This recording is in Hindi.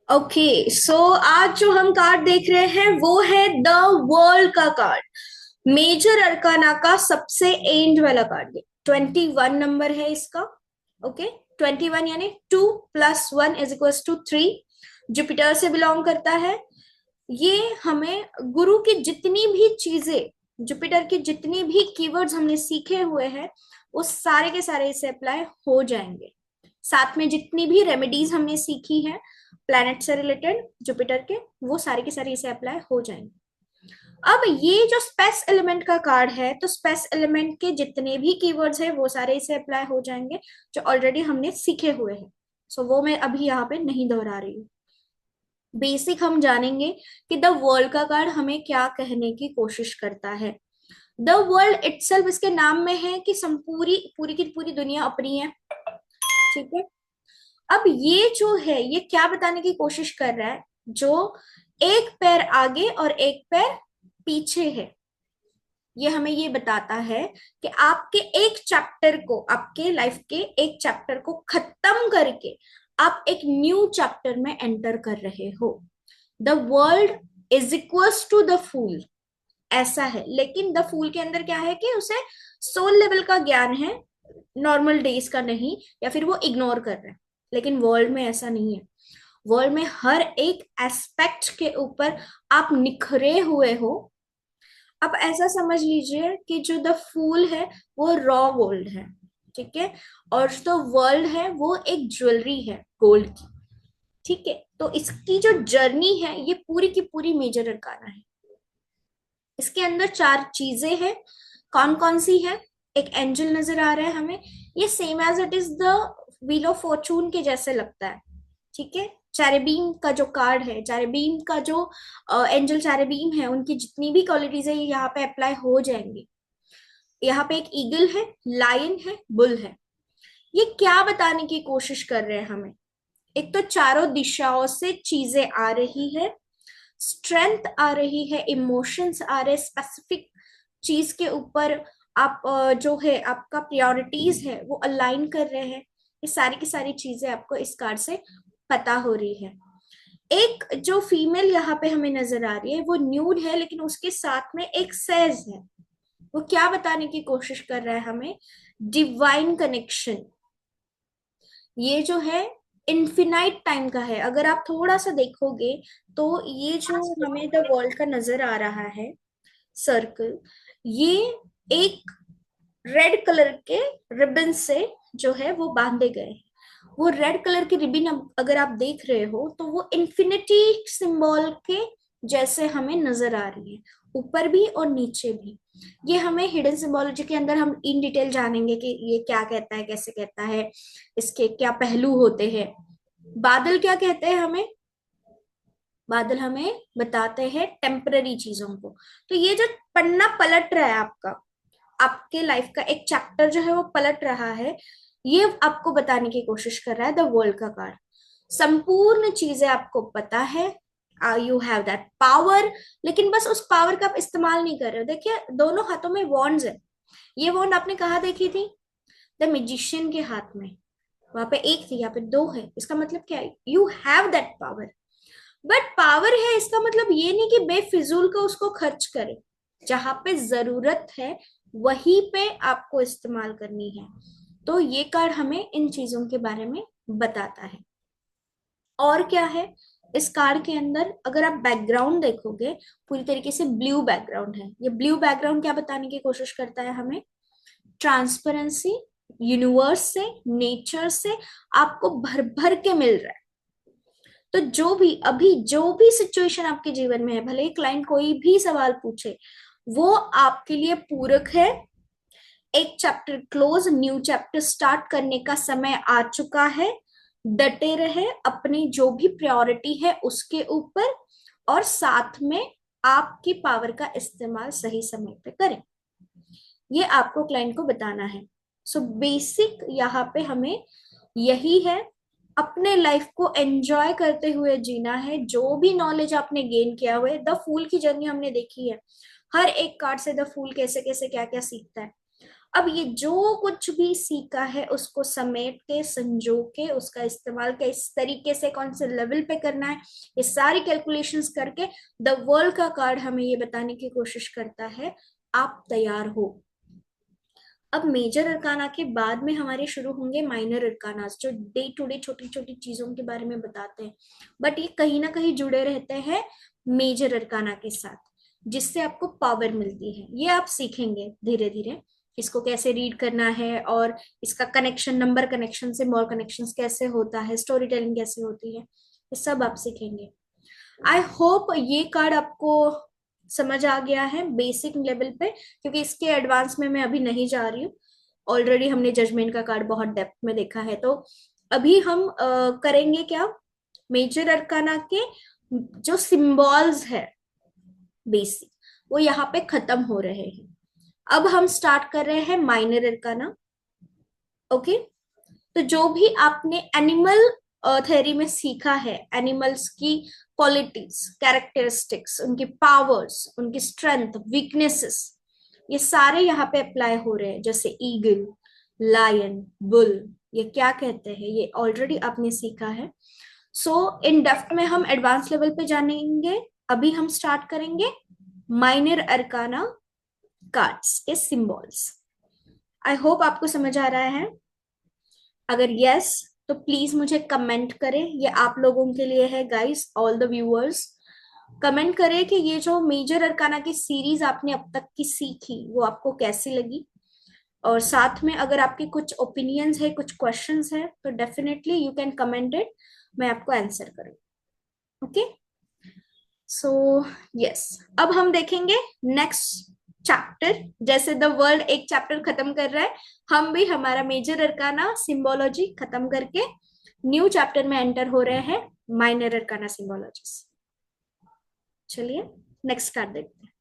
ओके सो आज जो हम कार्ड देख रहे हैं वो है द वर्ल्ड का कार्ड। मेजर अरकाना का सबसे एंड वाला कार्ड। 21 नंबर है इसका। ओके, 21 यानी 2+1 = 3। जुपिटर से बिलोंग करता है। ये हमें गुरु की जितनी भी चीजें, जुपिटर की जितनी भी कीवर्ड्स हमने सीखे हुए हैं वो सारे के सारे इसे अप्लाई हो जाएंगे। साथ में जितनी भी रेमेडीज हमने सीखी है प्लैनेट से रिलेटेड जुपिटर के, वो सारे के सारे इसे अप्लाई हो जाएंगे। अब ये जो स्पेस एलिमेंट का कार्ड है, तो स्पेस एलिमेंट के जितने भी कीवर्ड्स है वो सारे इसे अप्लाई हो जाएंगे जो ऑलरेडी हमने सीखे हुए हैं। सो वो मैं अभी यहाँ पे नहीं दोहरा रही हूँ। बेसिक हम जानेंगे कि द वर्ल्ड का कार्ड हमें क्या कहने की कोशिश करता है। द वर्ल्ड इटसेल्फ इसके नाम में है कि पूरी पूरी की पूरी दुनिया अपनी है। ठीक है। अब ये जो है ये क्या बताने की कोशिश कर रहा है, जो एक पैर आगे और एक पैर पीछे है, ये हमें ये बताता है कि आपके एक चैप्टर को, आपके लाइफ के एक चैप्टर को खत्म करके आप एक न्यू चैप्टर में एंटर कर रहे हो। The world is equals to the fool, ऐसा है। लेकिन द फूल के अंदर क्या है कि उसे सोल लेवल का ज्ञान है, नॉर्मल डेज का नहीं, या फिर वो इग्नोर कर रहा है। लेकिन वर्ल्ड में ऐसा नहीं है। वर्ल्ड में हर एक एस्पेक्ट के ऊपर आप निखरे हुए हो। आप ऐसा समझ लीजिए कि जो द फूल है वो रॉ गोल्ड है। ठीक है। और जो वर्ल्ड है वो एक ज्वेलरी है गोल्ड की। ठीक है। तो इसकी जो जर्नी है ये पूरी की पूरी मेजर अरकाना है। इसके अंदर चार चीजें हैं। कौन कौन सी है? एक एंजल नजर आ रहा है हमें। ये same as it is the wheel of fortune के जैसे लगता है। ठीक है। चैरेबीम का जो कार्ड है, चैरेबीम का जो एंजल चैरेबीम है, उनकी जितनी भी क्वालिटीज है ये यहाँ पे अप्लाई हो जाएंगी। यहाँ पे एक ईगल है, लायन है, बुल है। ये क्या बताने की कोशिश कर रहे हैं हमें? एक तो चारों दिशाओं से चीजें आ रही है, स्ट्रेंथ आ रही है, इमोशंस आ रहे, स्पेसिफिक चीज के ऊपर आप जो है आपका प्रायोरिटीज है वो अलाइन कर रहे हैं। ये सारी की सारी चीजें आपको इस कार्ड से पता हो रही है। एक जो फीमेल यहाँ पे हमें नजर आ रही है वो न्यूड है, लेकिन उसके साथ में एक सेज है। वो क्या बताने की कोशिश कर रहा है हमें? Divine connection. ये जो है इन्फिनाइट टाइम का है। अगर आप थोड़ा सा देखोगे तो ये जो हमें द वर्ल्ड का नजर आ रहा है सर्कल, ये एक रेड कलर के रिबन से जो है वो बांधे गए हैं। वो रेड कलर की रिबन अगर आप देख रहे हो तो वो इन्फिनिटी सिंबल के जैसे हमें नजर आ रही है, ऊपर भी और नीचे भी। ये हमें हिडन सिंबोलॉजी के अंदर हम इन डिटेल जानेंगे कि ये क्या कहता है, कैसे कहता है, इसके क्या पहलू होते हैं। बादल क्या कहते हैं हमें? बादल हमें बताते हैं टेम्पररी चीजों को। तो ये जो पन्ना पलट रहा है आपका, आपके लाइफ का एक चैप्टर जो है वो पलट रहा है, ये आपको बताने की कोशिश कर रहा है द वर्ल्ड का कार्ड। संपूर्ण चीजें आपको पता है, यू हैव दैट पावर, लेकिन बस उस पावर का आप इस्तेमाल नहीं कर रहे हो। देखिए दोनों हाथों में वॉन्ड्स है। ये वॉन्ड आपने कहा देखी थी? द मैजिशियन के हाथ में। वहां पे एक थी, यहाँ पे दो है। इसका मतलब क्या है? You have that power. But power है इसका मतलब ये नहीं कि बेफिजूल का उसको खर्च करे। जहां पे जरूरत है वहीं पे आपको इस्तेमाल करनी है। तो ये कार्ड हमें इन चीजों के बारे में बताता है। और क्या है इस कार्ड के अंदर? अगर आप बैकग्राउंड देखोगे, पूरी तरीके से ब्लू बैकग्राउंड है। ये ब्लू बैकग्राउंड क्या बताने की कोशिश करता है हमें? ट्रांसपेरेंसी, यूनिवर्स से, नेचर से आपको भर भर के मिल रहा है। तो जो भी अभी जो भी सिचुएशन आपके जीवन में है, भले ही क्लाइंट कोई भी सवाल पूछे, वो आपके लिए पूरक है। एक chapter close, new chapter start करने का समय आ चुका है। डटे रहे अपनी जो भी प्रायोरिटी है उसके ऊपर, और साथ में आपकी पावर का इस्तेमाल सही समय पे करें। ये आपको क्लाइंट को बताना है। सो बेसिक यहाँ पे हमें यही है। अपने लाइफ को एंजॉय करते हुए जीना है। जो भी नॉलेज आपने गेन किया हुआ है, द फूल की जर्नी हमने देखी है। हर एक कार्ड से द फूल कैसे कैसे क्या क्या सीखता है। अब ये जो कुछ भी सीखा है उसको समेट के, संजो के, उसका इस्तेमाल किस तरीके से कौन से लेवल पे करना है, ये सारी कैलकुलेशंस करके द वर्ल्ड का कार्ड हमें ये बताने की कोशिश करता है आप तैयार हो। अब मेजर अरकाना के बाद में हमारे शुरू होंगे माइनर अरकानास, जो डे टू डे छोटी छोटी चीजों के बारे में बताते हैं, बट ये कहीं ना कहीं जुड़े रहते हैं मेजर अरकाना के साथ, जिससे आपको पावर मिलती है। ये आप सीखेंगे धीरे धीरे, इसको कैसे रीड करना है, और इसका कनेक्शन, नंबर कनेक्शन से मोर कनेक्शंस कैसे होता है, स्टोरी टेलिंग कैसे होती है, ये सब आप सीखेंगे। आई होप ये कार्ड आपको समझ आ गया है बेसिक लेवल पे, क्योंकि इसके एडवांस में मैं अभी नहीं जा रही हूँ। ऑलरेडी हमने जजमेंट का कार्ड बहुत डेप्थ में देखा है, तो अभी हम करेंगे क्या, मेजर अरकाना के जो सिंबल्स है बेसिक, वो यहाँ पे खत्म हो रहे हैं। अब हम स्टार्ट कर रहे हैं माइनर अरकाना। ओके, तो जो भी आपने एनिमल थ्योरी में सीखा है, एनिमल्स की क्वालिटीज, कैरेक्टरिस्टिक्स, उनकी पावर्स, उनकी स्ट्रेंथ, वीकनेसेस, ये सारे यहाँ पे अप्लाई हो रहे हैं। जैसे ईगल, लायन, बुल, ये क्या कहते हैं, ये ऑलरेडी आपने सीखा है। सो इन डेप्थ में हम एडवांस लेवल पे जानेंगे। अभी हम स्टार्ट करेंगे माइनर अरकाना कार्ड्स के सिंबल्स। आई होप आपको समझ आ रहा है। अगर यस तो प्लीज मुझे कमेंट करें, ये आप लोगों के लिए है guys, all the viewers. Comment करें कि ये जो मेजर अरकाना की सीरीज आपने अब तक की सीखी वो आपको कैसी लगी, और साथ में अगर आपके कुछ ओपिनियंस है, कुछ क्वेश्चंस है, तो definitely you can comment it, मैं आपको आंसर करूँ। ओके, सो यस, अब हम देखेंगे नेक्स्ट चैप्टर। जैसे द वर्ल्ड एक चैप्टर खत्म कर रहा है, हम भी हमारा मेजर अरकाना सिंबोलॉजी खत्म करके न्यू चैप्टर में एंटर हो रहे हैं, माइनर अरकाना सिंबोलॉजीज। चलिए नेक्स्ट कार्ड देखते हैं।